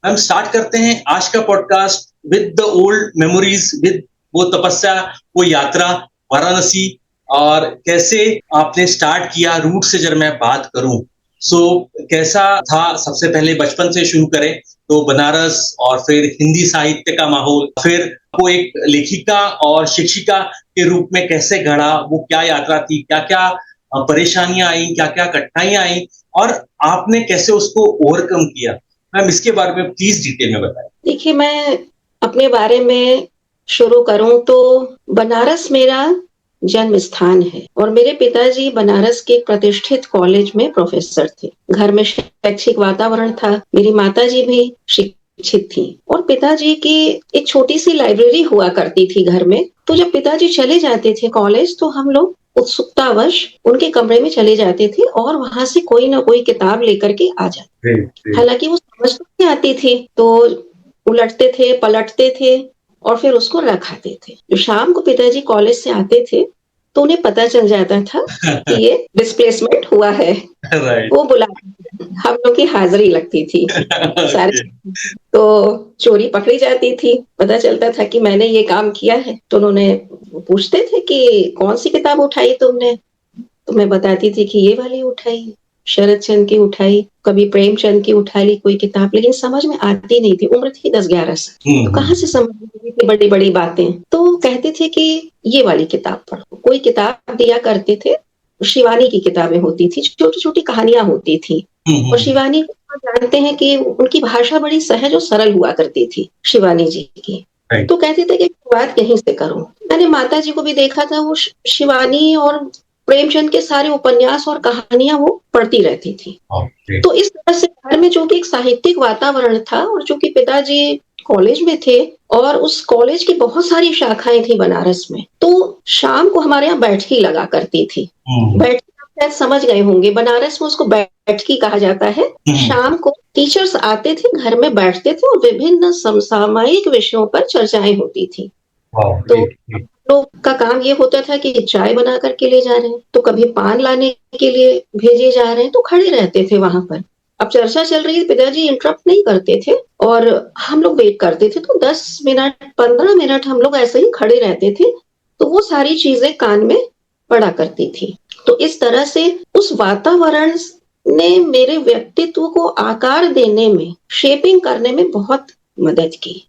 हम स्टार्ट करते हैं आज का podcast with the old memories, with वो तपस्या, वो यात्रा वाराणसी, और कैसे आपने स्टार्ट किया रूट से जब मैं बात करूं। सो कैसा था, सबसे पहले बचपन से शुरू करें तो बनारस, और फिर हिंदी साहित्य का माहौल, फिर वो एक लेखिका और शिक्षिका के रूप में कैसे गढ़ा, वो क्या यात्रा थी, क्या क्या परेशानियां आई, क्या क्या कठिनाइयां आई, और आपने कैसे उसको ओवरकम किया। मैम, इसके बारे में प्लीज डिटेल में बताएं। देखिए, मैं अपने बारे में शुरू करूं तो बनारस मेरा जन्म स्थान है और मेरे पिताजी बनारस के एक प्रतिष्ठित कॉलेज में प्रोफेसर थे। घर में शैक्षिक वातावरण था। मेरी माताजी भी शिक्षित थी और पिताजी की एक छोटी सी लाइब्रेरी हुआ करती थी घर में। तो जब पिताजी चले जाते थे कॉलेज तो हम लोग उत्सुकतावश उनके कमरे में चले जाते थे और वहां से कोई ना कोई किताब लेकर के आ जाते। हालांकि वो समझ तो नहीं आती थी, तो उलटते थे, पलटते थे और फिर उसको रखाते थे। जो शाम को पिताजी कॉलेज से आते थे तो उन्हें पता चल जाता था कि ये डिस्प्लेसमेंट हुआ है। राइट। वो बुलाते थे, हम लोग की हाजिरी लगती थी सारे। Okay. तो चोरी पकड़ी जाती थी। पता चलता था कि मैंने ये काम किया है तो उन्होंने पूछते थे कि कौन सी किताब उठाई तुमने। तो मैं बताती थी कि ये वाली उठाई, शरद चंद्र की उठाई, कभी प्रेमचंद की उठा ली कोई किताब, लेकिन समझ में आती नहीं थी। उम्र थी 10-11 साल, तो कहाँ से समझ में आती थी बड़ी बड़ी बातें। तो कहते थे कि ये वाली किताब पढ़ो। कोई किताब दिया करते थे, शिवानी की किताबें होती थी, छोटी छोटी कहानियां होती थी। और शिवानी को आप जानते हैं कि उनकी भाषा बड़ी सहज और सरल हुआ करती थी शिवानी जी की। Right. तो कहते थे कि शुरुआत यहीं से करो। मैंने माता जी को भी देखा था, वो शिवानी और प्रेमचंद के सारे उपन्यास और कहानियां वो पढ़ती रहती थी। Okay. तो इस तरह से घर में जो कि एक साहित्यिक वातावरण था और जो कि पिताजी कॉलेज में थे और उस कॉलेज की बहुत सारी शाखाएं थी बनारस में, तो शाम को हमारे यहाँ बैठकी लगा करती थी। बैठकी आप शायद समझ गए होंगे, बनारस में उसको बैठकी कहा जाता है। शाम को टीचर्स आते थे, घर में बैठते थे और विभिन्न समसामयिक विषयों पर चर्चाएं होती थी। Wow. तो लोग का काम ये होता था कि चाय बना करके ले जा रहे हैं, तो कभी पान लाने के लिए भेजे जा रहे हैं, तो खड़े रहते थे वहां पर। अब चर्चा चल रही है, पिताजी इंटरप्ट नहीं करते थे और हम लोग वेट करते थे। तो 10 मिनट 15 मिनट हम लोग ऐसे ही खड़े रहते थे, तो वो सारी चीजें कान में पड़ा करती थी। तो इस तरह से उस वातावरण ने मेरे व्यक्तित्व को आकार देने में, शेपिंग करने में बहुत मदद की।